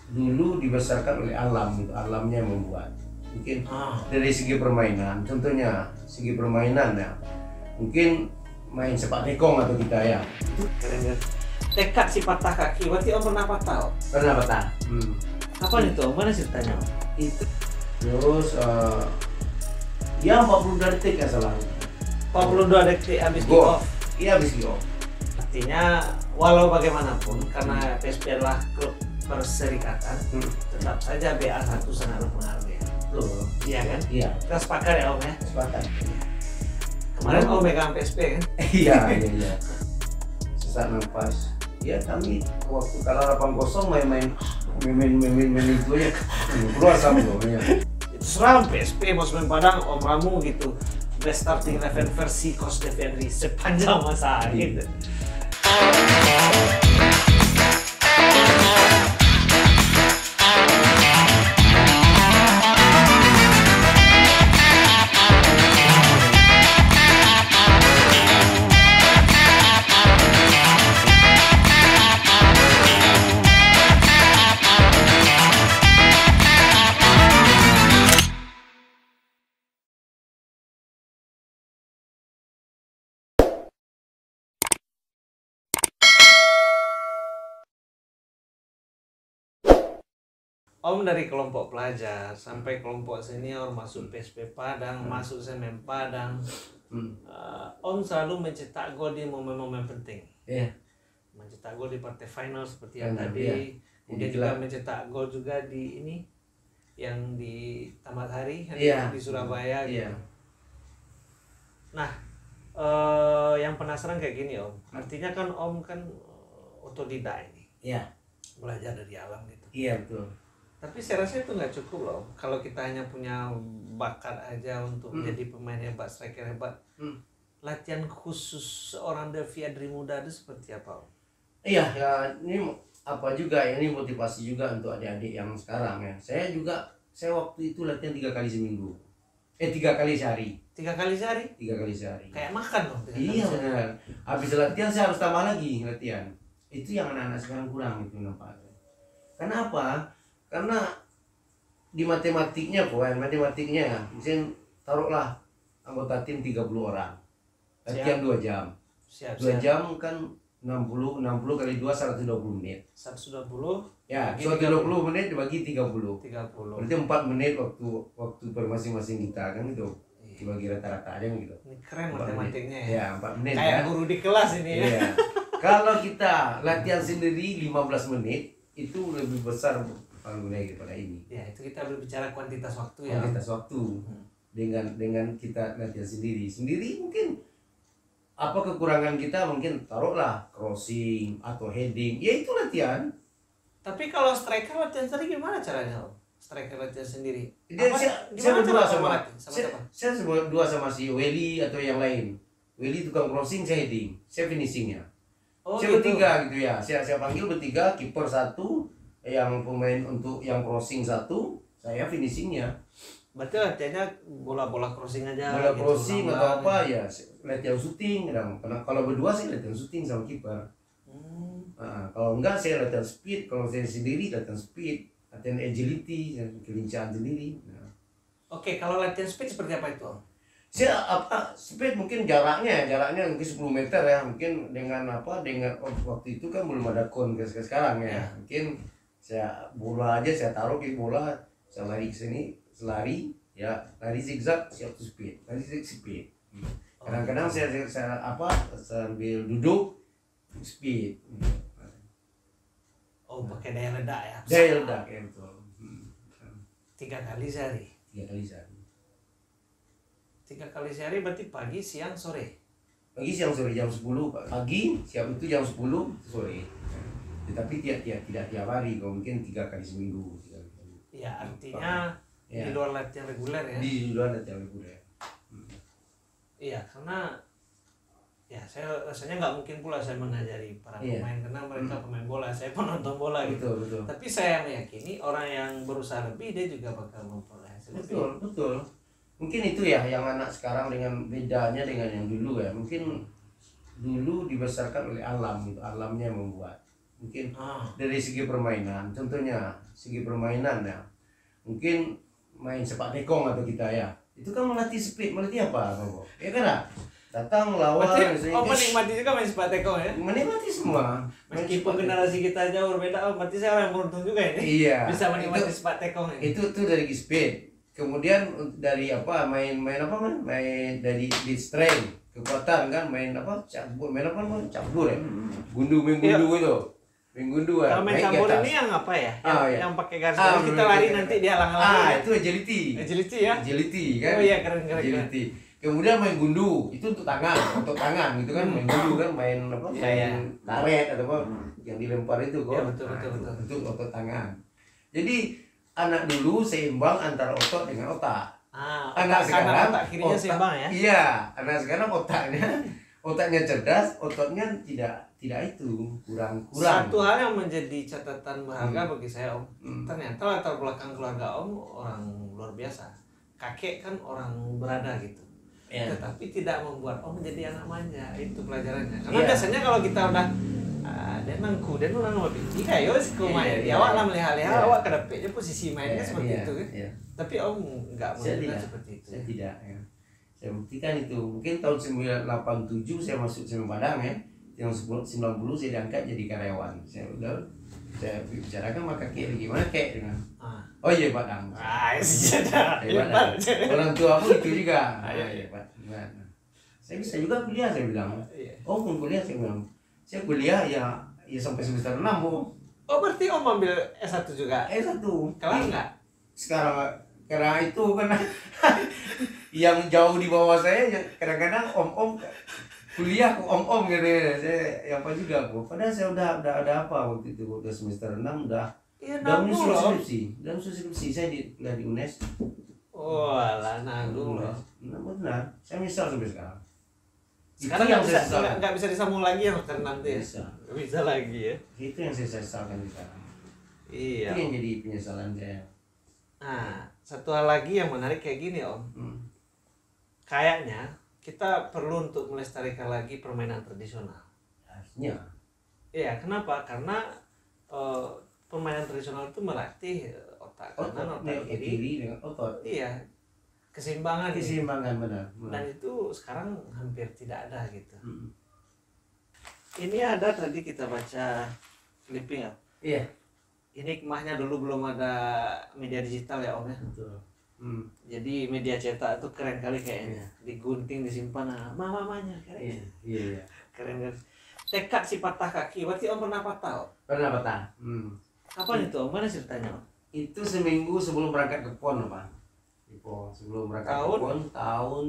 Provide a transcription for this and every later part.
dulu dibesarkan oleh alam gitu, alamnya yang membuat. Mungkin dari segi permainan, contohnya segi permainan ya, mungkin main sepak tekong atau kita ya. Keren. Tekad si patah kaki, berarti Om pernah patah Om? Pernah patah. Kapan itu Om? Mana ceritanya Om? Itu terus ya 42 detik ya salah. 42 detik habis kick Go. off. Iya habis kick off. Artinya walau bagaimanapun karena PSP adalah klub perserikatan, tetap saja BA1 sangat berpengaruh ya. Betul. Iya kan? Iya. Kita sepakat ya Om ya. Sepakat. Kemarin Om megang PSP kan? Iya. Sesak nafas. Ya kami waktu kalah 8-0 main itu aja keluar sama ya. Itu seram PSP mau main Padang Om Ramu gitu. Best starting 11 versi Coach Devendri sepanjang masa gitu. Om dari kelompok pelajar sampai kelompok senior masuk PSP Padang, masuk Semen Padang. Om selalu mencetak gol di momen-momen penting. Iya. Mencetak gol di partai final seperti yang Iya. tadi. Kemudian juga mencetak gol juga di ini yang di Tamat Hari di Surabaya gitu. Iya. Nah, yang penasaran kayak gini Om. Artinya kan Om kan otodidak ini. Iya. Belajar dari alam gitu. Iya betul. Tapi saya rasa itu nggak cukup loh. Kalau kita hanya punya bakat aja untuk menjadi pemain hebat, striker hebat. Latihan khusus seorang Devi Adri muda itu seperti apa? Iya, ya ini apa juga ya, ini motivasi juga untuk adik-adik yang sekarang ya. Saya waktu itu latihan 3 kali seminggu. 3 kali sehari. 3 kali sehari? 3 kali sehari. Kayak makan loh. Iya benar. Habis latihan saya harus tambah lagi latihan. Itu yang anak-anak sekarang kurang itu nampaknya. Karena apa? Karena di matematiknya matematiknya misalnya taruhlah anggota tim 30 orang. Latihan 2 jam. 2 jam kan 60 kali 2 120 menit. 120 ya 120 menit dibagi 30. 30. Berarti 4 menit waktu per masing-masing kita kan gitu. Dibagi rata-rata aja gitu. Ini keren matematiknya ya. Ya 4 menit kayak kan. guru di kelas ini ya. Iya. Kalau kita latihan sendiri 15 menit itu lebih besar gunanya daripada ini. Ya, itu kita berbicara kuantitas waktu ya. Kuantitas waktu. Dengan kita latihan sendiri mungkin apa kekurangan kita, mungkin taruhlah crossing atau heading, ya itu latihan. Tapi kalau striker latihan sendiri gimana caranya Om? Striker latihan sendiri? Saya berdua saya berdua sama si Welly atau yang lain. Welly tukang crossing, saya heading, saya finishingnya. Saya bertiga gitu ya. Saya panggil bertiga, kiper 1, yang pemain untuk yang crossing 1, saya finishingnya. Berarti latihannya bola-bola crossing aja. Bola gitu, crossing atau apa ya, latihan shooting kadang. Kalau berdua saya latihan shooting sama kiper. Kalau enggak saya latihan speed, kalau saya sendiri latihan speed, latihan agility, kelincahan sendiri. Oke, kalau latihan speed seperti apa itu? Saya speed mungkin jaraknya mungkin 10 meter ya, mungkin dengan waktu itu kan belum ada kon sekarang ya. Mungkin saya bola aja saya taruh ke bola, saya lari ke sini, lari zigzag, siap to speed, lari speed. Kadang-kadang saya sambil duduk speed. Pakai daya ledak ya. Daya ledak ya betul. 3 kali sehari. 3 kali sehari. 3 kali sehari berarti pagi, siang, sore. Pagi, siang, sore, jam 10 pagi, siap itu jam 10 sore. Tetapi tidak tiap hari, kalau mungkin 3 kali seminggu. Ya artinya di luar latihan reguler ya. Di luar latihan reguler. Iya, karena ya saya rasanya nggak mungkin pula saya mengajari para pemain karena mereka pemain bola, saya penonton bola gitu. Betul. Tapi saya meyakini orang yang berusaha lebih dia juga bakal memperoleh hasil lebih. Betul. Mungkin itu ya yang anak sekarang dengan bedanya dengan yang dulu ya. Mungkin dulu dibesarkan oleh alam gitu, alamnya yang membuat. mungkin dari segi permainan, contohnya segi permainan ya, mungkin main sepak tekong atau kita ya, itu kan melatih speed, melatih apa, ya kan? Datang lawan, menikmati juga main sepak tekong ya? Menikmati semua. Meskipun generasi kita jauh berbeda, berarti saya orang beruntung juga ini. Iya. Bisa menikmati sepak tekong ini. Itu dari speed. Kemudian dari apa? Main dari di strength, kekuatan kan, main apa? Cabur, main cabur ya. Main gundu itu. Main gundu ya. Kalau main cabur ini yang apa ya? Yang pakai garis kita lari nanti dia halang-halang. Itu agility. Agility ya? Agility kan. Oh iya, keren. Agility. Kemudian main gundu itu untuk tangan gitu kan, main gundu kan, main apa, main karet atau apa yang dilempar itu kok. Ya, betul. Untuk otot tangan. Jadi anak dulu seimbang antara otot dengan otak. Anak sekarang otak kirinya seimbang ya. Iya, anak sekarang otaknya cerdas, ototnya tidak itu kurang. Satu hal yang menjadi catatan berharga bagi saya Om, ternyata latar belakang keluarga Om orang luar biasa. Kakek kan orang berada gitu. Tetapi tidak membuat menjadi anak manja, itu pelajarannya. Karena biasanya kalau kita udah dia nangku, dia orang mau pinti kayak main, awak lah melihat awak ke depan, posisi mainnya seperti itu kan. Tapi nggak menunjukkan seperti itu. Saya tidak ya. Saya buktikan itu. Mungkin tahun 1987 saya masuk Semen Padang ya. Yang 90 saya diangkat jadi karyawan. Saya bicarakan sama kakek gimana kek dengan. Oh iya Pak Dang. Orang tua aku itu juga. Iya Pak. Saya bisa juga kuliah, saya bilang. Oh pun kuliah, saya bilang. Saya kuliah ya sampai semester 6 Bu. Oh berarti Om ambil S1 juga? S1. Kelar nggak? Sekarang karena itu karena yang jauh di bawah saya kadang-kadang om kuliah ke om gitu ya. Saya apa juga Bu. Padahal saya udah ada apa waktu itu, udah semester 6 udah. Dan skripsi saya di UNES. Oh alah nanggung loh. Benar, saya misal sampai sekarang. Sekarang nggak bisa disambung lagi yang tertentu ya. Bisa lagi ya. Itu yang saya sesalkan sekarang. Iya. Itu yang jadi penyesalan saya. Nah, satu hal lagi yang menarik kayak gini Om. Kayaknya kita perlu untuk melestarikan lagi permainan tradisional. Harusnya. Iya, kenapa? Karena permainan tradisional itu melatih otak kanan, otak kiri dengan otot. Iya, keseimbangan benar. Dan itu sekarang hampir tidak ada gitu. Ini ada tadi kita baca clipping ya. Iya. Ini hikmahnya dulu belum ada media digital ya Om ya. Betul. Jadi media cetak itu keren kali kayaknya. Digunting, disimpan, mamanya keren. Iya. Keren. Tekad si patah kaki. Berarti Om pernah patah Om? Pernah patah. Kapan itu Om? Mana ceritanya Om? Itu seminggu sebelum berangkat ke PON Pak. Sebelum berangkat ke PON tahun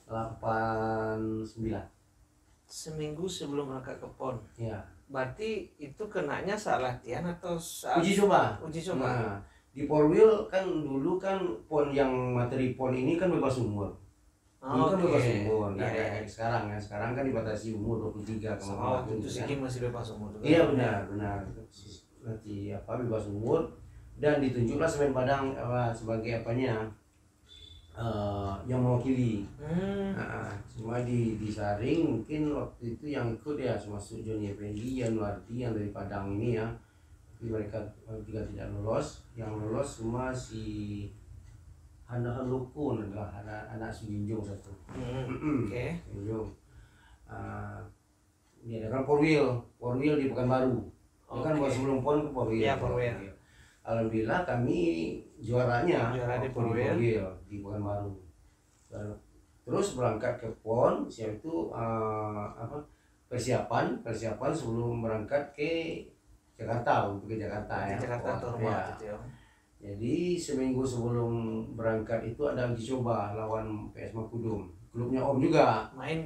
89. Seminggu sebelum berangkat ke PON. Iya. Berarti itu kenanya saat latihan atau saat uji coba? Nah, di Porwil kan dulu kan PON yang materi PON ini kan bebas umur. Dulu kan bebas umur, nggak kayak sekarang ya. Sekarang kan dibatasi umur 23 kalau itu sih masih bebas umur. Iya benar. Nanti bebas umur dan ditunjuklah Semen Padang sebagai yang mewakili. Cuma disaring mungkin waktu itu yang ikut ya termasuk Joni Effendi, Yanuardi yang dari Padang ini ya. Tapi mereka juga tidak lolos. Yang lolos cuma si Hanahan Lukun adalah anak Sujinjung satu. Oke. Sujinjung. Dia kan Porwil di Pekanbaru. Dia kan sebelum PON ke Porwil. Iya, Porwil. Alhamdulillah kami juara di Porwil di Pekanbaru. Terus berangkat ke PON, siap itu persiapan sebelum berangkat ke Jakarta untuk ke Jakarta ya. Jadi seminggu sebelum berangkat itu ada uji coba lawan PS Makudum. Klubnya Om juga. Main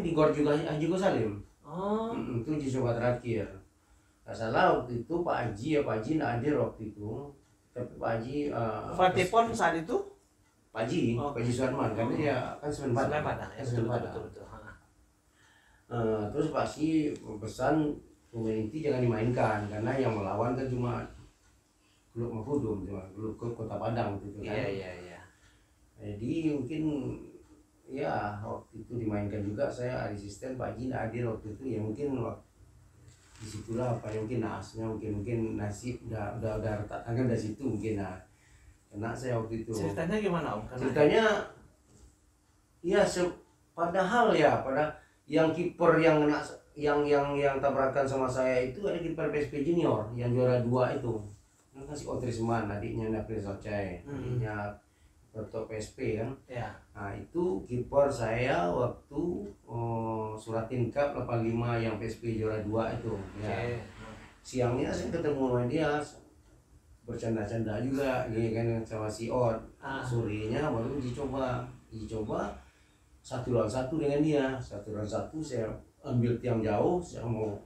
di Gor juga Haji Gosalim. Itu uji coba terakhir. Nggak salah waktu itu Pak Haji nggak hadir waktu itu. Tapi Pak Haji Fatipon saat itu? Pak Haji Suarman karena dia kan Semen Padang. Betul. Terus Pak Haji pesan pemain inti jangan dimainkan karena yang melawan kan cuma klub Makudum, cuma klub Kota Padang gitu kan. Iya. Jadi mungkin ya waktu itu dimainkan juga, saya asisten Pak Haji nggak hadir waktu itu ya, mungkin disitulah apa yang mungkin naasnya mungkin nasi udah retak tangan dari situ mungkin kena saya waktu itu. Ceritanya gimana Om? Ceritanya ya padahal pada yang kiper yang kena yang tabrakan sama saya itu ada kiper PSP Junior yang juara 2 itu. Kan si Otrisman adiknya Napri Socai, adiknya Toto PSP kan. Ya. Nah itu kiper saya waktu Suratin Cup 85 yang PSP juara 2 itu. Ya. Okay. Siangnya saya ketemu sama dia bercanda-canda juga gini kan sama si Ot. Sorenya baru dicoba 1 lawan 1 dengan dia. 1 lawan 1 saya ambil tiang jauh, saya mau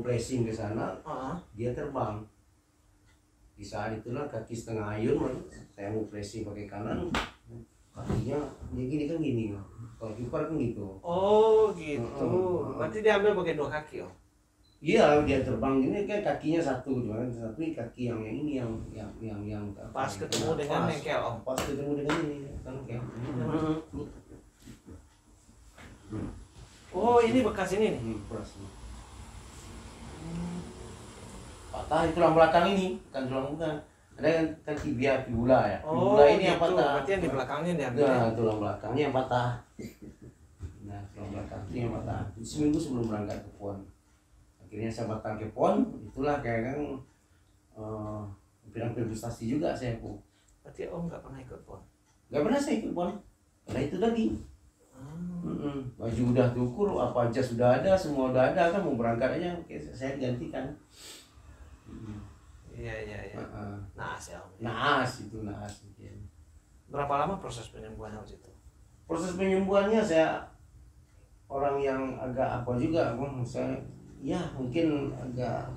pressing ke sana, dia terbang. Di saat itulah kaki setengah ayun, saya mau pressing pakai kanan, kakinya dia gini kan gini, kalau kiper kan gitu. Oh gitu, berarti dia ambil pakai 2 kaki Om? Iya, dia terbang gini kan kakinya satu, cuma satu kaki yang ini yang pas ketemu dengan bengkel Om. Pas ketemu dengan ini kan kayak. Oh ini bekas ini nih. Bekas. Patah di tulang belakang ini, bukan. Ada kan fibula ya. Fibula ini gitu. yang patah. Berarti yang di belakangnya diambil. Nah, tulang belakangnya yang patah. Nah, tulang belakang ini yang patah. Seminggu sebelum berangkat ke PON. Akhirnya saya datang ke PON, itulah kayak kan hampir frustasi juga saya Bu. Berarti Om nggak pernah ikut PON? Nggak pernah saya ikut PON. Karena itu tadi. Baju udah diukur, apa aja sudah ada, semua udah ada kan mau berangkat aja, saya gantikan. Iya. Naas ya Om. Naas mungkin. Berapa lama proses penyembuhannya waktu itu? Proses penyembuhannya saya orang yang agak apa juga, saya ya mungkin agak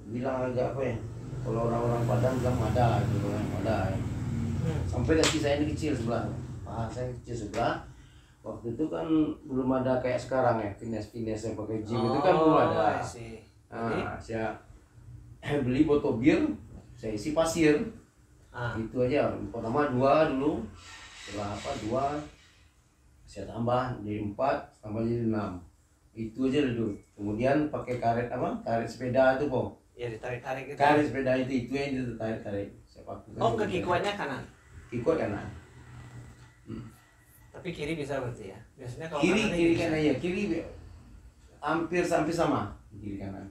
bilang agak apa ya? Kalau orang-orang Padang bilang mada gitu kan, mada. Sampai kaki saya ini kecil sebelah, saya kecil sebelah. Waktu itu kan belum ada kayak sekarang ya, fitness yang pakai gym itu kan belum ada. Nah, saya beli botol bir, saya isi pasir. Itu aja. Pertama 2 dulu, setelah 2 saya tambah jadi 4, tambah jadi 6. Itu aja dulu. Kemudian pakai karet sepeda itu kok. Ya ditarik-tarik gitu. Karet sepeda itu yang ditarik-tarik. Saya pakai. Kaki kuatnya kanan. Kaki kuat kanan. Tapi kiri bisa berarti ya. Biasanya kalau kiri kanan ya, kiri hampir sama kiri kanan.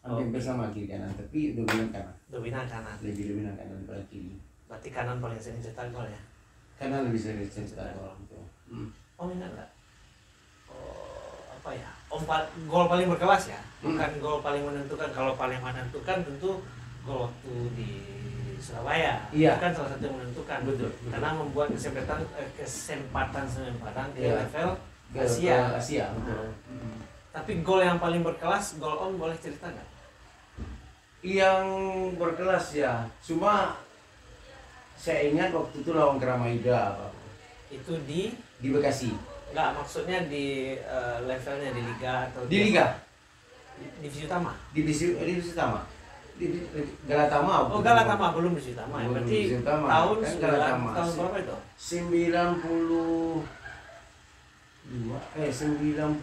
Hampir sama kiri kanan, tapi dominan kanan. Dominan kanan. Lebih dominan kanan daripada kiri. Berarti kanan paling sering cetak gol ya. Kanan lebih sering cetak gol gitu. Om ingat enggak? Apa ya? Gol paling berkelas ya. Bukan gol paling menentukan. Kalau paling menentukan tentu gol waktu di Surabaya. Iya. Kan salah satu yang menentukan. Betul. Karena membuat kesempatan Semen Padang ke Iya. level Ke Asia. betul. Tapi gol yang paling berkelas, gol Om boleh cerita nggak? Yang berkelas ya, cuma saya ingat waktu itu lawan Kramaida Pak. Itu di Bekasi. Nggak, maksudnya di levelnya di liga atau Di liga. Divisi utama. Divisi utama. Di Galatama. Oh Galatama belum divisi utama ya. Belum Berarti divisi utama. tahun Kan 9 Galatama. tahun berapa itu? 91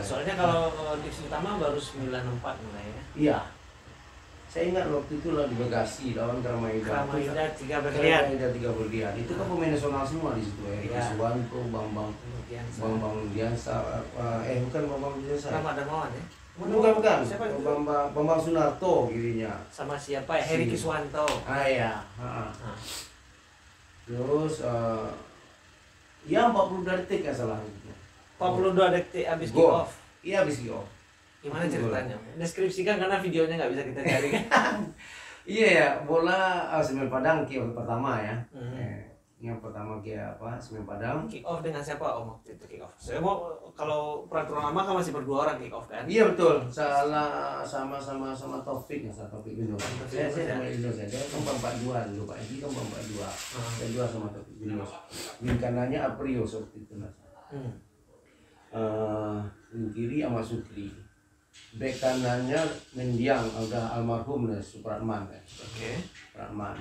Soalnya kalau divisi utama baru 94 mulainya. Iya. Saya ingat waktu itu lah di Bekasi lawan Kramaida. Kramaida 3 berlian. Itu kan pemain nasional semua di situ ya. Iya. Suwanto, Bambang Diansa, bukan Bambang Diansa. Ramadan Mawan ya. Bukan. Siapa itu? Bambang Sunarto kirinya. Sama siapa ya? Heri Kiswanto. Iya. Terus ya 40 detik nggak salah. 42 detik habis kick Go. off. Iya habis kick off. Gimana ceritanya? Deskripsikan karena videonya nggak bisa kita cari kan. Iya ya, bola Semen Padang kick off pertama ya. Yang pertama Semen Padang. Kick off dengan siapa Om waktu itu kick off? Saya mau kalau peraturan lama kan masih berdua orang kick off kan? Iya betul. Sama Taufik Bino. Saya sama Indonesia. Dia kan 42 dulu Pak. Edi kan 42. Saya dua sama Taufik Bino. Wing kanannya Aprios waktu itu. Wing kiri sama Sukri. Bek kanannya Mendiang, udah almarhum Supratman kan. Supratman.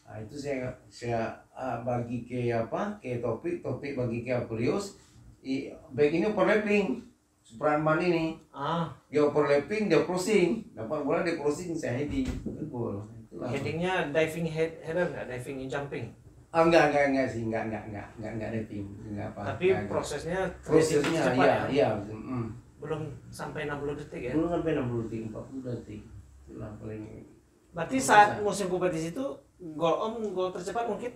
Nah, itu saya bagi ke Topik bagi ke Aprios, back ini overlapping. Supranman ini. Dia overlapping, dia crossing. Dapat bola dia crossing, saya heading. Gol. Headingnya diving header nggak? Diving jumping? Enggak sih, enggak diving, enggak apa. Tapi enggak. prosesnya Prosesnya iya. Belum sampai 60 detik ya? Belum sampai 60 detik, 40 detik. Itulah paling. Berarti saat musim kompetisi itu gol tercepat mungkin?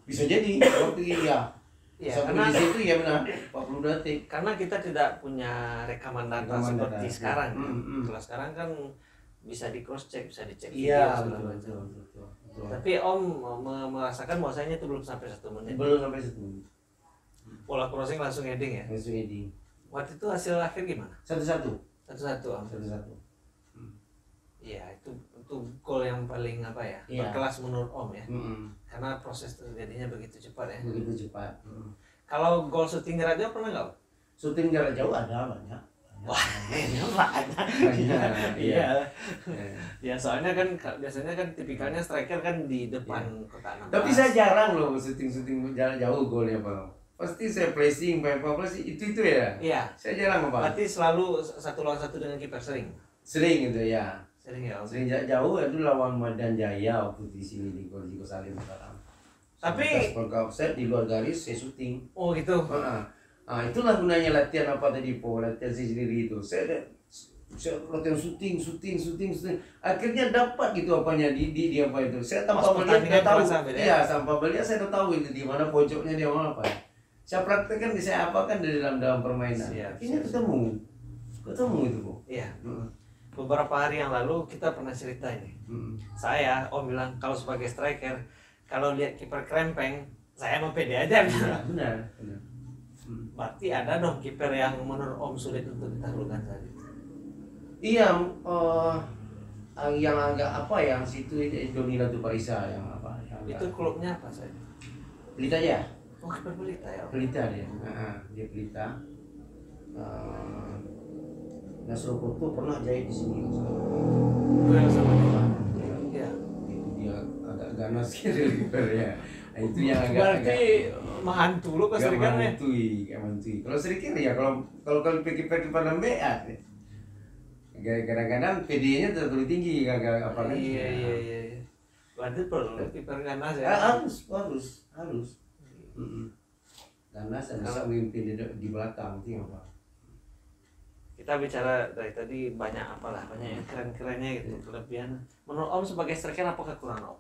Bisa jadi, waktu iya. Ya, karena di situ ya benar 40 detik. Karena kita tidak punya rekaman data seperti sekarang. Kalau sekarang kan bisa di cross check, bisa dicek Iya, betul. Tapi Om merasakan bahwasanya itu belum sampai 1 menit. Belum sampai 1 menit. Bola crossing langsung heading ya? Langsung heading. Waktu itu hasil akhir gimana? 1-1. 1-1 Om. 1-1. Iya, itu gol yang paling berkelas menurut Om ya. Karena proses terjadinya begitu cepat ya. Begitu cepat. Kalau gol syuting jarak jauh pernah nggak? Syuting jarak jauh ada banyak. Wah, banyak. Iya. Ya soalnya kan biasanya kan tipikalnya striker kan di depan kotak 16. Tapi saya jarang loh syuting jarak jauh golnya Pak. Pasti saya pressing, itu ya. Iya. Saya jarang Pak. Berarti selalu 1 lawan 1 dengan kiper sering. Sering gitu ya. Sering ya. Sering jarak jauh itu lawan Medan Jaya waktu di sini di Gol Salim sekarang. Tapi offset di luar garis saya syuting. Oh gitu. Itulah gunanya latihan apa tadi latihan sendiri itu. Saya latihan syuting. Akhirnya dapat gitu apanya di apa itu. Saya tanpa melihat saya tahu. Iya, tanpa melihat saya tahu itu di mana pojoknya dia mana apa. Saya praktekkan saya apakan dari dalam permainan. Akhirnya ketemu itu Bu. Iya. Beberapa hari yang lalu kita pernah cerita ini. Saya Om bilang kalau sebagai striker kalau lihat kiper krempeng saya mau pede aja. Benar. Berarti ada dong kiper yang menurut Om sulit untuk ditaklukkan saat itu. Iya, yang agak yang situ Donila tuh Parisa yang apa? Itu klubnya apa saya? Pelita ya? Oh, kiper Pelita ya. Pelita dia. Dia Pelita. Nasrul Koto pernah jahit di sini. Yang sama dia. Iya. Itu dia agak ganas gitu kipernya. Itu yang agak. Berarti mahantu lo pas Serikir ya? Mantui. Kalau Serikir ya kalau kiper lembe ya. Kadang-kadang PD-nya terlalu tinggi agak apa kan? Iya. Berarti perlu kiper ganas ya? Harus. Ganas dan bisa memimpin di belakang itu apa? Kita bicara dari tadi banyak yang keren-kerennya gitu, kelebihan. Menurut Om sebagai striker apa kekurangan Om?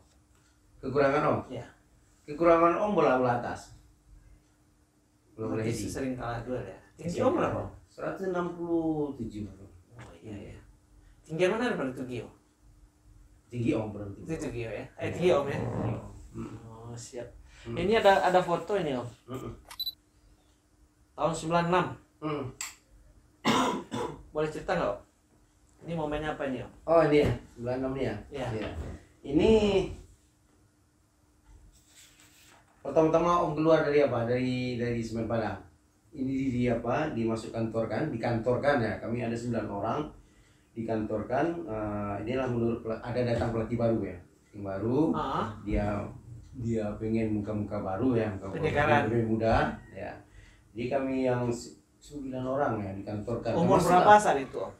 Kekurangan Om? Ya. Kekurangan Om bola atas. Bola heading. Sering kalah duel ya. Tinggi Om berapa? 167. Oh iya. Tinggi mana daripada Tugio? Tinggi Om berarti. Itu Tugio ya? Tinggi Om ya? Oh siap. Ini ada foto ini Om. Tahun 96. Boleh cerita nggak Om? Ini momennya apa ini Om? Oh ini ya, 96 nih ya? Iya. Ini pertama-tama Om keluar dari apa? Dari Semen Padang. Ini dikantorkan ya. Kami ada 9 orang dikantorkan. Inilah menurut ada datang pelatih baru ya. Yang baru. Dia pengen muka-muka baru ya, muka-muka muda ya. Jadi kami yang 9 orang ya dikantorkan. Umur berapa saat itu Om?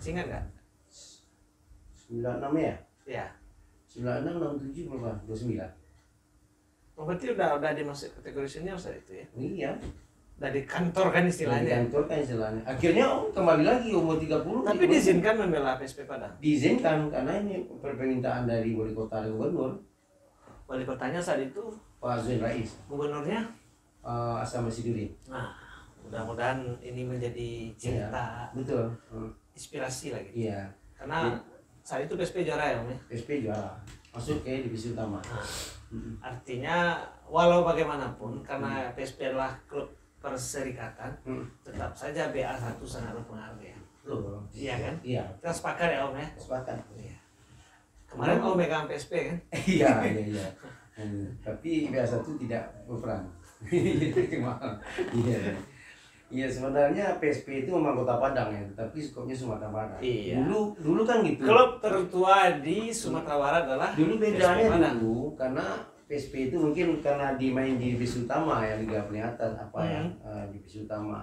Ingat nggak? 96 ya? Iya. 96, 67 berapa? 29. Oh, berarti udah dimasuk kategori senior saat itu ya? Iya. Udah dikantorkan istilahnya. Akhirnya kembali lagi umur 30. Tapi diizinkan membela PSP Padang? Diizinkan karena ini permintaan dari wali kota dan gubernur. Wali kotanya saat itu? Pak Zain Rais. Gubernurnya? Asam Siduri. Nah, mudah-mudahan ini menjadi cerita. Iya, betul. Inspirasi lagi. Iya. Karena saat itu PSP juara ya Om ya? PSP juara. Masuk ke divisi utama. Artinya walau bagaimanapun karena PSP adalah klub perserikatan, tetap saja BA1 sangat berpengaruh ya. Betul. Iya kan? Iya. Kita sepakat ya Om ya? Sepakat. Iya. Kemarin Om megang PSP kan? Iya. Tapi BA1 tidak berperan. Iya sebenarnya PSP itu memang Kota Padang ya, tapi skopnya Sumatera Barat. Iya. Dulu kan gitu. Klub tertua di Sumatera Barat adalah dulu bedanya dulu karena PSP itu mungkin karena dimain di divisi utama ya, liga paling atas divisi utama.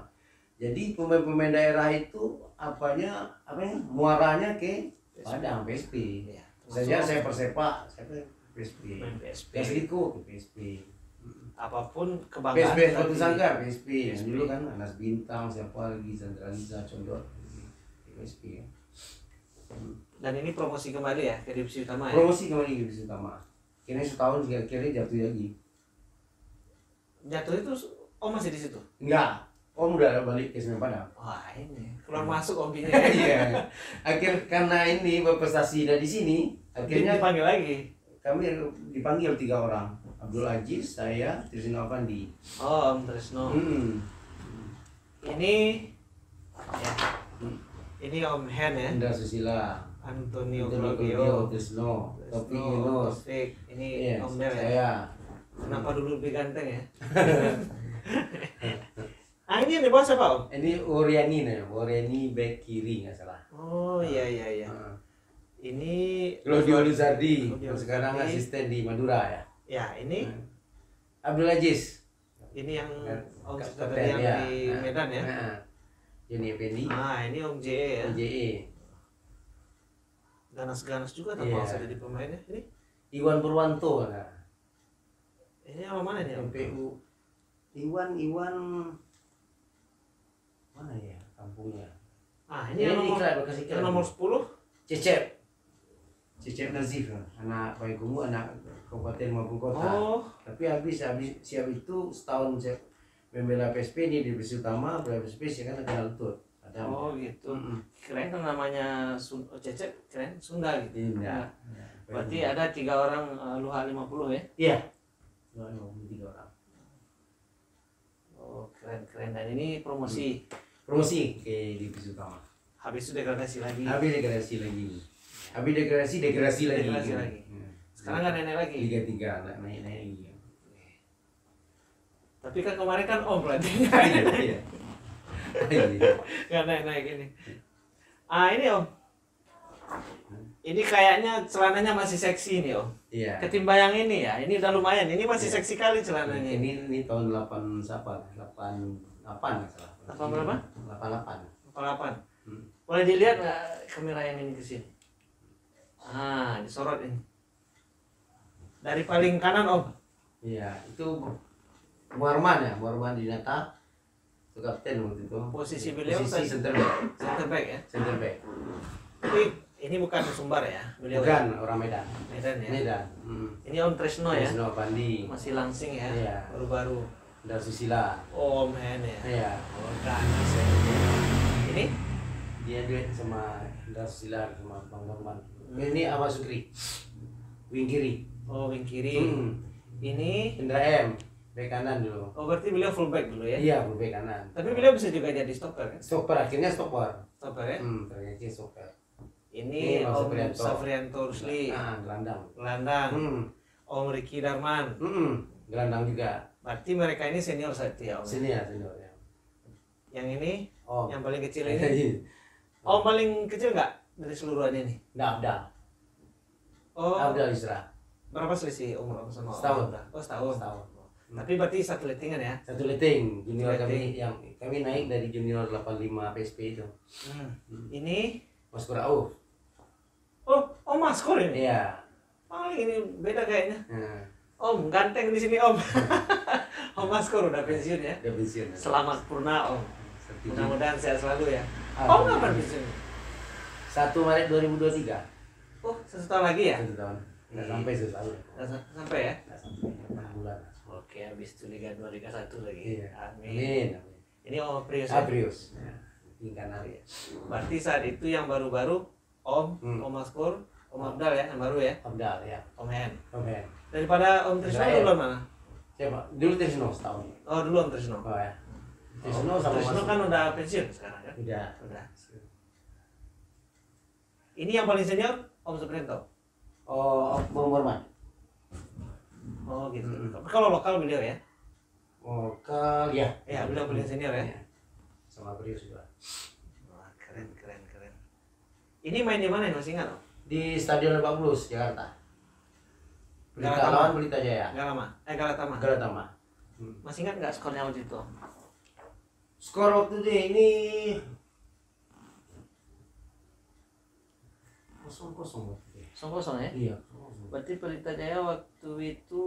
Jadi pemain-pemain daerah itu apanya muaranya ke Padang PSP. Ya, Saja saya persepak, saya PSP. PSP. Persiko ke PSP. Apapun kebanggaan. PSP Batu Sanggar, PSP. Yang PSP. dulu kan Anas Bintang, siapa lagi, Sandra Liza, Condor, PSP. Dan ini promosi kembali ya ke divisi utama ya. Promosi kembali ke divisi utama. Kini setahun kira-kira jatuh lagi. Jatuh itu masih di situ. Enggak. Om udah balik ke Semen Padang. Wah, ini keluar masuk hobinya. Iya. Karena ini berprestasi dari sini, akhirnya dipanggil lagi. kami dipanggil 3 orang. Abdul Aziz, saya, Trisno Avandi. Oh, Om Trisno. Ini ya. Ini Om Hen ya. Indra Susila, Antonio Glogio, Glogio. Trisno, Topi Trisno, Yunus. Taufik. Ini Iya, Om Del ya. saya. Kenapa dulu lebih ganteng ya? Ini yang di bawah siapa Om? Ini Oriani nih, Oriani back kiri nggak salah. Oh iya. Ini Claudio Luzardi, Claudio yang sekarang Luzardi. asisten di Madura ya. Ya ini Abdul Aziz, ini yang Om kapten, tadi yang ya. di Medan ya. Joni Effendi, Ini Om JE ya. JE. Ganas-ganas juga Iya. tanpa ada di pemainnya. Ini Iwan Purwanto, nah. ini apa mana nih Om? MPU. Iwan mana ya kampungnya? Ini yang nomor, Ikrar, Bekasi Ikrar. yang nomor 10. Cecep Nazif, anak Payakumbu, anak kabupaten maupun kota. Oh, Tapi habis siap itu setahun saya membela PSP di divisi utama, membela PSP saya kan kenal Tut. Ada. oh gitu. Keren kan namanya Cecep, keren Sunda gitu. Iya. Berarti ada 3 orang Luha 50 ya? Iya. 23 orang. Oh, keren. Dan ini promosi. Promosi ke divisi utama. Habis itu degradasi lagi. Habis degradasi lagi. Habis degradasi lagi. Degradasi lagi. Sekarang nggak naik lagi. Liga 3 naik lagi. Tapi kan kemarin kan Om pelatihnya. Iya. Nggak naik ini. Ini Om. Ini kayaknya celananya masih seksi nih Om. Iya. Ketimbang yang ini ya. Ini udah lumayan. Ini masih seksi kali celananya. Ini tahun 8 siapa? 88 salah. 8 berapa? 88. 48. Boleh dilihat nggak kamera yang ini ke sini? Disorot ini. Dari paling kanan Om. Iya, itu Muarman ya, Muarman Dinata. Itu kapten waktu itu. Posisi beliau posisi center back. center back ya. Center back. Tapi ini bukan Sumbar ya. Beliau Bukan orang Medan. Medan ya. Medan. Ini Om Tresno ya. Trisno Avandi. Masih langsing ya. Iya. Baru-baru. Indra Susila. Om Hen ya. Iya. Oh, ganas ya. Ini Dia duet sama Indra Susila sama Bang Norman. Ini Ahmad Sukri. Wing kiri. wing kiri. Ini Indra M. Bek kanan dulu. berarti beliau full back dulu ya. Iya, bek kanan. Tapi beliau bisa juga jadi stopper kan? Stopper akhirnya stopper. Stopper ya. Ternyata stopper. Ini Om Om Safrianto Rusli. Gelandang. Gelandang. Om Ricky Darman. Gelandang juga. Berarti mereka ini senior satu ya Om. Senior ya. Yang ini, Om. yang paling kecil ini. Om paling kecil nggak dari seluruhannya nih? Nggak ada. Oh. Abdal Isra. Berapa selisih umur Om sama Om? Setahun. Oh setahun. Setahun. Tapi berarti satu lettingan ya? Satu letting junior Satu letting. kami naik dari junior 85 PSP itu. Ini Mas Kurau. Oh Maskor ini? Iya. Paling ini beda kayaknya. Nah, Om ganteng di sini Om. Om Maskor udah pensiun ya? udah pensiun. Selamat purna Om. Setuju. Mudah-mudahan sehat selalu ya. Alhamdulillah. Om kapan pensiun? 1 Maret 2023. Oh 1 tahun lagi ya? 1 tahun. Nggak sampai 1 tahun. Nggak sampai ya? Nggak sampai 6 bulan. Oke, habis itu Liga 2, Liga 1 lagi. Iya. Amin. Amin. Ini Om Prius ya? Abrius. Di kanan. Berarti saat itu yang baru-baru Om, Om Maskur, Om Abdal ya, yang baru ya? Abdal ya. Om Hen. Oke. Daripada Om Trisno Israel. dulu mana? Siapa? Dulu Trisno setahun. Oh dulu Om Trisno. Oh ya. Trisno sama Trisno Mas. kan udah pensiun sekarang kan? Udah. Udah. Ini yang paling senior Om Suprianto. Oh, Bang Morman. Oh gitu. Tapi kalau lokal beliau ya? Lokal ya. Ya beliau paling senior ya. Iya. Sama Abrius juga. Wah keren. Ini main di mana masih ingat Om? Di Stadion Lebak Bulus, Jakarta. Pelita Pelita Jaya. Galatama. Galatama. Masih ingat nggak skornya waktu itu? Skor waktu itu ini 0-0 waktu itu. 0-0 ya? Iya. Berarti Pelita Jaya waktu itu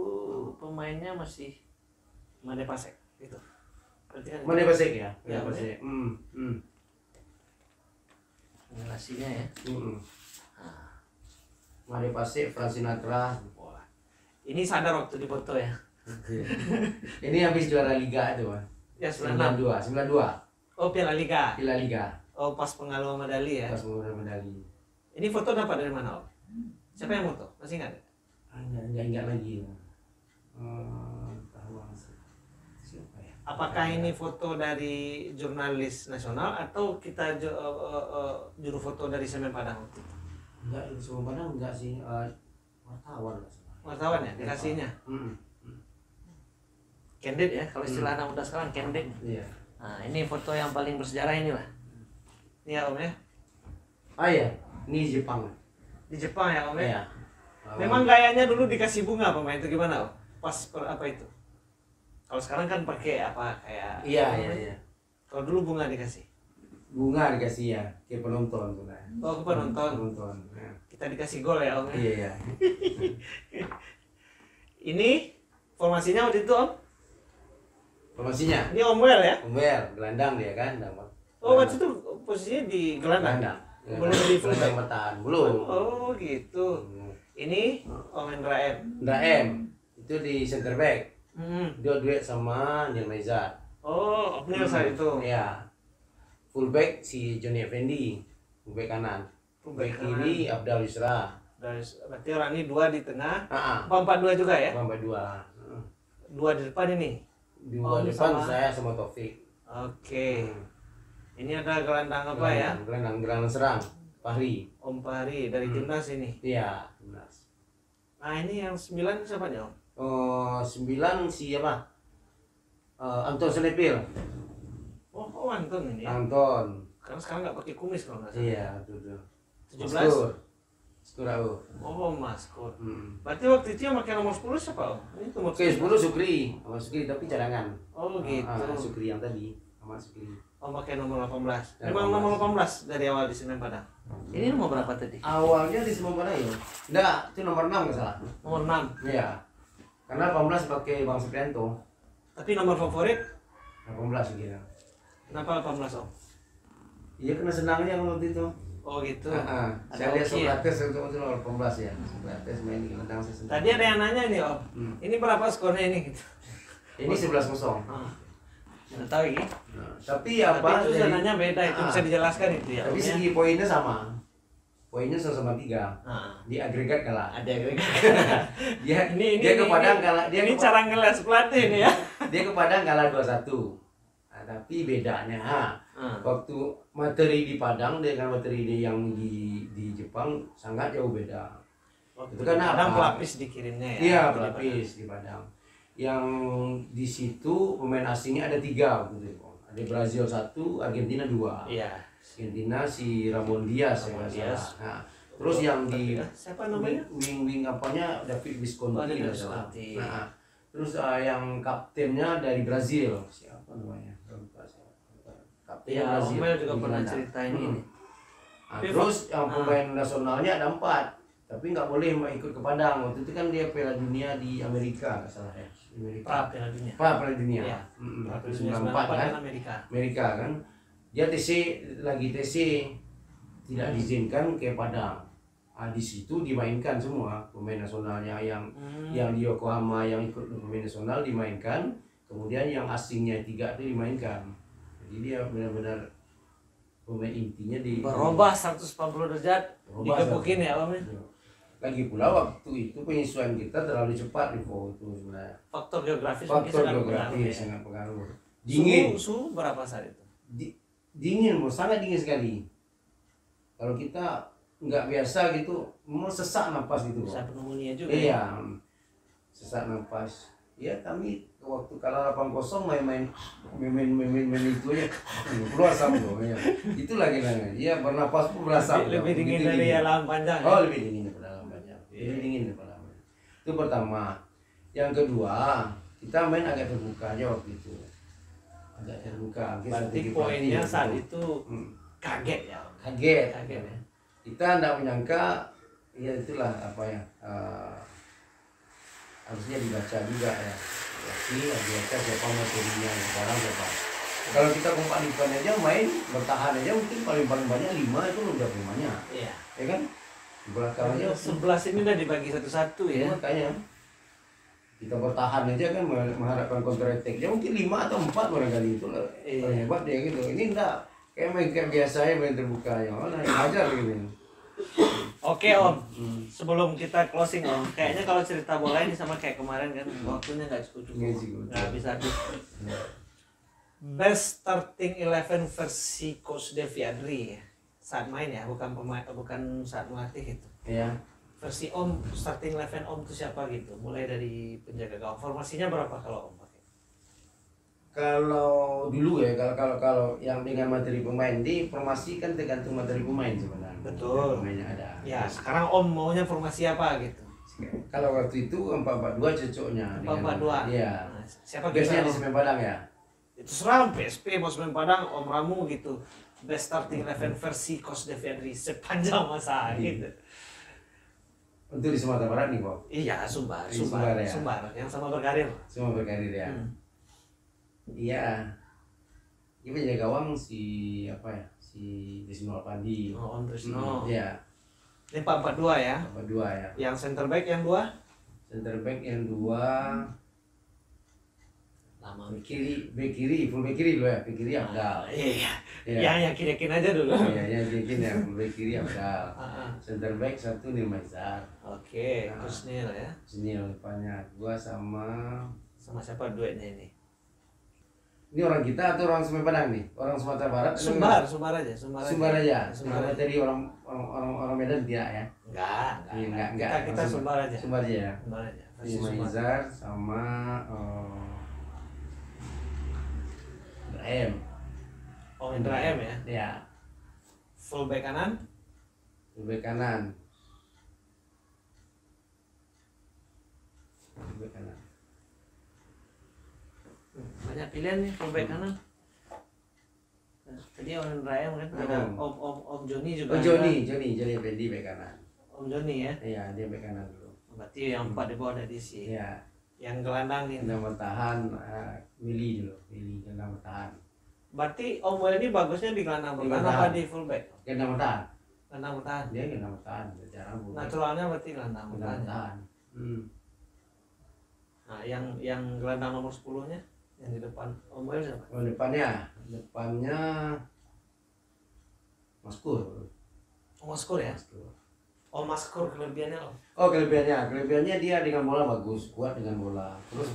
pemainnya masih Made Pasek gitu. Berarti kan Made Pasek ya? Ya, Made Pasek. generasinya ya. Made Pasek, Frank Sinatra. Wah. Ini sadar waktu dipoto ya. Ini habis juara liga itu, Pak. Ya 96. 92. Oh, Piala Liga. Piala Liga. Oh, pas pengaluan medali ya. Pas mengumpulkan medali. Ini foto dapat dari mana, Om? Siapa yang foto? Masih ingat? Enggak ingat lagi. Siapa ya? Apakah ini foto dari jurnalis nasional atau kita juru foto dari Semen Padang waktu itu? Enggak, itu semua Padang enggak sih. Wartawan enggak salah. Wartawan ya dikasihnya. Candid ya, kalau istilah anak muda sekarang candid. Iya. Nah, ini foto yang paling bersejarah ini lah. Ini ya Om ya. Ah iya, ini Jepang. Di Jepang ya Om ya. Iya. Memang gayanya dulu dikasih bunga pemain itu gimana Om? Pas apa itu? Kalau sekarang kan pakai apa kayak Iya. Kalau dulu bunga dikasih. Bunga dikasih ya ke penonton tuh. Oh, ke penonton. Penonton. Ya. Kita dikasih gol ya Om ya. Iya. Ini formasinya waktu itu Om. Formasinya Ini Om Wel ya. Umber, gelandang dia kan, dapat. Oh, waktu itu posisinya di gelandang. Belum di fullback. Bertahan, belum. Oh, gitu. Ini Om Hendra M. Ndra M itu di center back. Dia duet sama Niel Maizar. Oh, Om Nilsa itu. Iya. Fullback si Johnny Effendi, fullback kanan. Fullback Fullback kiri Abdal Yusra. Berarti orang ini dua di tengah. Ah, 4-4-2 juga ya? tambah dua. Dua di depan ini. Dua Oh, depan sama. saya sama Taufik. Oke. Ini ada gelandang apa ya? Gelandang serang, Fahri. Om Pari dari timnas ini. Iya, timnas. Nah, ini yang 9 siapa nih, Om? 9 siapa? Anton Selepil. Oh, Anton ini ya. Anton. Karena sekarang nggak pakai kumis kalau nggak salah. Iya, betul. 17. Skurau. Oh, maskot. Berarti waktu itu yang pakai nomor 10 siapa, Om? Ini nomor Oke, 10 Sukri. Sama Sukri tapi cadangan. Oh, gitu. Sukri yang tadi sama Sukri. Oh, pakai nomor 18. Ya, Memang 18. nomor 18 dari awal di Semen Padang. Ini nomor berapa tadi? Awalnya di semua mana ya? Enggak, itu nomor 6 nggak salah. Nomor 6. Iya. Karena 18 pakai Bang Suprianto. Tapi nomor favorit 18 gitu. kenapa 18, Om? Iya kena senangnya waktu itu. Oh, gitu. Saya Ada lihat hoki ya? Sokrates itu nomor 18 ya. Sokrates main di gelandang saya senang. Tadi ada yang nanya nih, Om. Ini berapa skornya ini gitu? Ini 11-0. Nggak tahu ini. Tapi apa? Tapi itu dari- sananya beda, itu bisa dijelaskan itu ya. Tapi Om, ya? segi poinnya sama. Poinnya sama 3. Nah, Di agregat kalah. ada yang Dia ini dia ke Padang kalah. Dia ini ke cara ngeles pelatih ini ya. Dia ke Padang kalah 2-1. Nah, tapi bedanya waktu materi di Padang dengan materi yang di Jepang sangat jauh beda. Itu kan Kadang apa? pelapis dikirimnya ya. Iya, Di pelapis di Padang. Yang di situ pemain asingnya ada 3 gitu. Ada Brazil 1, Argentina 2. Padang. Iya. Argentina si Ramon Diaz Ramon ya, nggak Diaz. salah. Nah, terus yang di Siapa namanya? wing apanya David Visconti Oh, David nggak salah. Visconti. Nah, terus yang kaptennya dari Brazil siapa namanya? Lupa saya. Kaptennya Ya, Brazil. Omel juga di pernah Belanda. cerita ini. Nah, terus yang pemain nasionalnya ada 4, tapi nggak boleh ikut ke Padang. Waktu itu kan dia Piala Dunia di Amerika nggak salah ya. Di Amerika. Piala Dunia. Piala Dunia. Iya. Waktu Dunia 94 kan. Amerika. Amerika kan. Dia lagi TC tidak diizinkan ke Padang. Di situ dimainkan semua pemain nasionalnya yang di Yokohama yang ikut pemain nasional dimainkan, kemudian yang asingnya 3 itu dimainkan. Jadi dia benar-benar pemain intinya di Berubah 140 derajat, Berubah digebukin ya Om. Lagi pula waktu itu penyesuaian kita terlalu cepat di itu sebenarnya. Faktor geografis mungkin Faktor sangat geografi berpengaruh, ya. sangat pengaruh. Dingin. Suhu berapa saat itu? Dingin, sangat dingin sekali. Kalau kita nggak biasa gitu, mau sesak napas gitu. Bisa pneumonia juga. Iya, sesak napas. Ya kami waktu kalah 8-0 main itu ya keluar asam loh. Ya. Itu lagi lah. Dia bernapas pun berasap. Lebih dingin Begitu dari dingin. alam panjang. Oh lebih dingin daripada alam panjang. Lebih dingin daripada alam panjang. Itu Itu pertama. Yang kedua, kita main agak terbuka aja waktu itu. Agak terbuka. Berarti poinnya saat itu kaget ya. Kaget. Kaget ya. Kita tidak menyangka, ya itulah apa ya. Harusnya dibaca juga ya. Jadi dibaca siapa materinya sekarang siapa. Kalau kita kompak di depan aja main bertahan aja mungkin paling banyak 5 itu udah banyak. Iya. Ya kan? Di belakang aja 11 ini udah dibagi satu-satu ya. Makanya kita bertahan aja kan mengharapkan counter attack. Ya mungkin 5 atau 4 barangkali itu lah. Iya. Hebat dia gitu. Ini enggak kayak main kayak biasa ya main terbuka ya. Oh, nah, ajar gitu. Oke Om, sebelum kita closing Om, kayaknya kalau cerita bola ini sama kayak kemarin kan, waktunya nggak cukup, nggak bisa habis. Best starting 11 versi Coach Devi Adri saat main ya, bukan pemain, bukan saat melatih itu. Iya. Versi Om, starting 11 Om itu siapa gitu? Mulai dari penjaga gawang. Formasinya berapa kalau Om pakai? Kalau dulu ya, kalau yang dengan materi pemain di formasi kan tergantung materi pemain sebenarnya. Betul. Pemainnya ada. Ya, sekarang Om maunya formasi apa gitu? Kalau waktu itu 4-4-2 cocoknya. 4-4-2. Iya. Nah, siapa Biasanya di Om? Semen Padang ya. Itu seram PSP mau Semen Padang Om Ramu gitu. Best starting 11 versi Coach Devi Adri sepanjang masa gitu. Untuk di Sumatera Barat nih, Bob. Iya, Sumbar, Di Sumbar ya. Sumbar yang sama berkarir. Semua berkarir ya. Iya. Ini penjaga gawang si apa ya? Si Desmond Pandi. Oh, Om Trisno. Iya. Ini 4-4-2 ya. 4-2 ya. Yang center back yang 2? Center back yang 2 Lama. bek kiri, full bek kiri dulu ya. Bek kiri Abdal. Iya. Iya. Yang yakin-yakin aja dulu. Iya, yang yakin ya full bek kiri Abdal. Center back 1 Nirmaizar. Oke, Kusnil ya. Sini depannya gua sama Siapa duetnya ini? ini orang kita atau orang Semen Padang nih? Orang Sumatera Barat? Sumbar aja. Sumbar aja. Sumbar Dengan aja. materi orang Medan tidak ya? Enggak. Kita Sumbar aja. Sumbar aja ya. Sumbar aja. Versi Sumbar. Nirmaizar sama Ibrahim. Oh, Indra M ya. Ya, Full back kanan. bek kanan. Bek kanan. Banyak pilihan nih full back kanan. Tadi Om Indra M kan ada Om Joni juga. Oh, Joni Effendi bek kanan. Om Joni ya. Iya, dia bek kanan dulu. Berarti yang 4 di bawah ada diisi. Iya. Yang gelandang nih. Gelandang bertahan Willy dulu. Willy gelandang bertahan. Berarti Om Wel ini bagusnya di gelandang Di bertahan gelandang. apa di full back? Gelandang bertahan. Gelandang bertahan. Dia gelandang bertahan, jarang full back. Naturalnya berarti gelandang Gelandang bertahan. bertahan. Nah, yang gelandang nomor 10-nya yang di depan Om Wel siapa? Oh, depannya Maskur. Oh, Maskur ya? Maskur. Oh, Maskur kelebihannya Om. Oh, kelebihannya dia dengan bola bagus, kuat dengan bola. Terus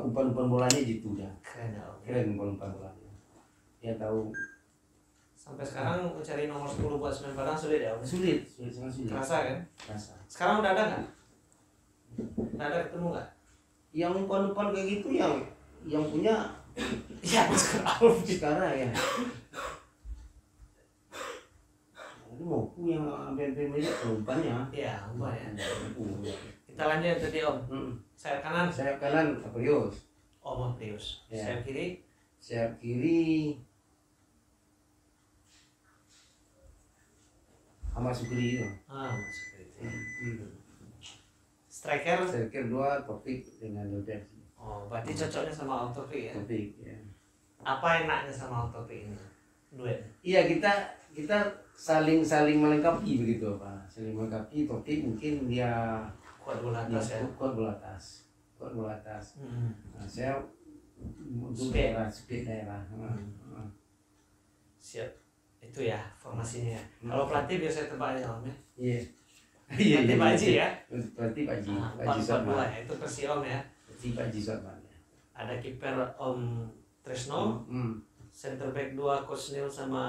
umpan bolanya gitu dah. Keren ya Om. Keren umpan bolanya. Dia tahu. Sampai sekarang mencari nomor 10 buat Semen Padang sulit ya Om? Sulit sangat sulit. Kerasa kan? Kerasa. Sekarang udah ada nggak? Udah ada ketemu nggak? Yang umpan kayak gitu yang punya Iya, Maskur Alf. sekarang ya. Itu mau yang hampir banyak umpannya. Iya, umpan ya. Ya. Kita lanjut tadi Om. Sayap kanan. Sayap kanan Aprius. Om Prius. Ya. Sayap kiri. Sayap kiri Ahmad Sukri itu. Mas Sukri. Striker. Striker 2 Topik dengan Lodek. Oh, berarti cocoknya sama Autopi ya? Topik ya. Apa enaknya sama Autopi ini? Duet. Iya, kita saling melengkapi begitu Pak. Saling melengkapi. Topik mungkin dia Kuat bola atas ya. kuat bola atas. Nah, saya untuk Speed. speed daerah. Siap. Itu ya formasinya. Kalau pelatih biasanya tebaknya Om ya. Iya. Pelatih Pak Haji ya. Berarti Pak Haji. Pak Haji 4-4-2 Sotman. ya. Itu versi Om ya. Berarti Pak Haji Sotman ya. Ada kiper Om Trisno. Center back 2 Coach Neil sama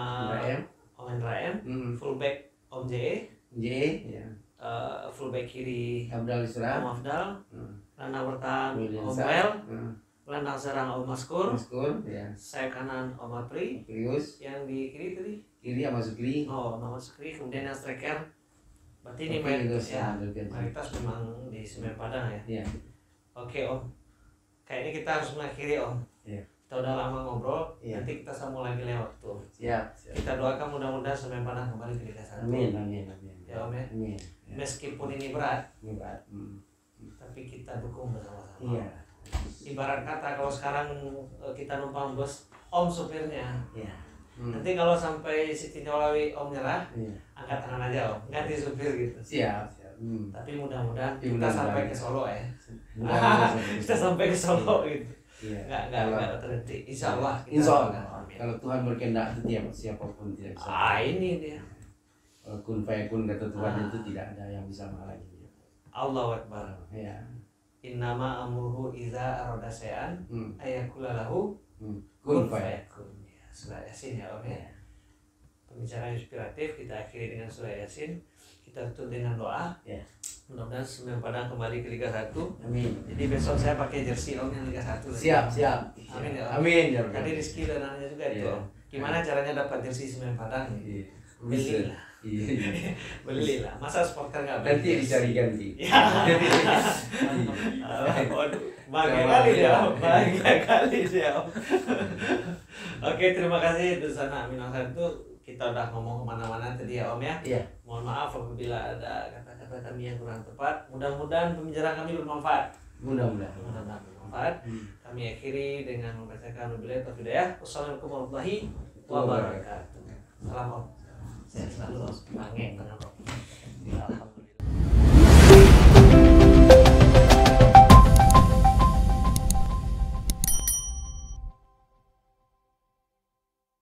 Om Indra M. Full back Om J. Ya. Full back kiri Abdal Isra. Om Afdal. Gelandang bertahan William Om Sar. Wel. Gelandang serang Om Maskur. Maskur ya. Sayap kanan Om Apri. Krius. Yang di kiri tadi Kiri sama Sukri. Om Sukri. Kemudian yang striker Berarti ini mayoritas memang di Semen Padang ya. Iya. Oke Om. Kayaknya kita harus mengakhiri Om. Iya. Kita udah lama ngobrol, Iya. nanti kita sambung lagi lewat tuh. Siap. Kita doakan mudah-mudahan Semen Padang kembali ke Liga 1. Amin. Ya Om ya. Amin. Meskipun ini berat, Ini berat. tapi kita dukung bersama-sama. Iya. Ibarat kata kalau sekarang kita numpang bus, Om supirnya. Iya. Nanti kalau sampai Siti Nyolawi Om nyerah, Iya. angkat tangan aja Om, ganti supir gitu. Siap. Tapi mudah-mudahan kita Mudah-mudahan. sampai ke Solo ya. Mudah-mudahan. Kita sampai ke Solo gitu. Iya. Nggak terhenti. Insya Allah. kita Insya Allah. doakan. Amin. Kalau Tuhan berkehendak setiap siapapun tidak bisa. Ini dia. Kun fayakun kata Tuhan itu tidak ada yang bisa menghalanginya. Allahu Akbar. Ya. Innama amruhu iza arada syai'an ayakula lahu Kun kun fayakun. fayakun. Ya, surah Yasin ya Om ya. Pembicaraan inspiratif kita akhiri dengan surah Yasin. Kita tutup dengan doa. Ya. Mudah-mudahan Semen Padang kembali ke Liga 1. Amin. Jadi besok saya pakai jersey Om yang Liga 1. Siap. Amin ya Om. Amin ya. Tadi Rizky dan anaknya juga itu Iya. Om. Gimana caranya dapat jersey Semen Padang? Iya. Belilah. Iya. Belilah. Masa supporter nggak beli? Nanti dicari ganti. Ya. Waduh, bahagia kali ya, Om. Bahagia kali dia. Om. Oke, terima kasih Dusana Aminah itu. Kita udah ngomong kemana-mana tadi ya Om ya. Iya. Mohon maaf apabila ada kata-kata kami yang kurang tepat. Mudah-mudahan pembicaraan kami bermanfaat. Mudah-mudahan. Mudah-mudahan bermanfaat. Kami akhiri dengan membacakan wabillahi taufiq hidayah. Wassalamualaikum warahmatullahi wabarakatuh. Salam Om. Saya selalu Om. Bangeng dengan Om.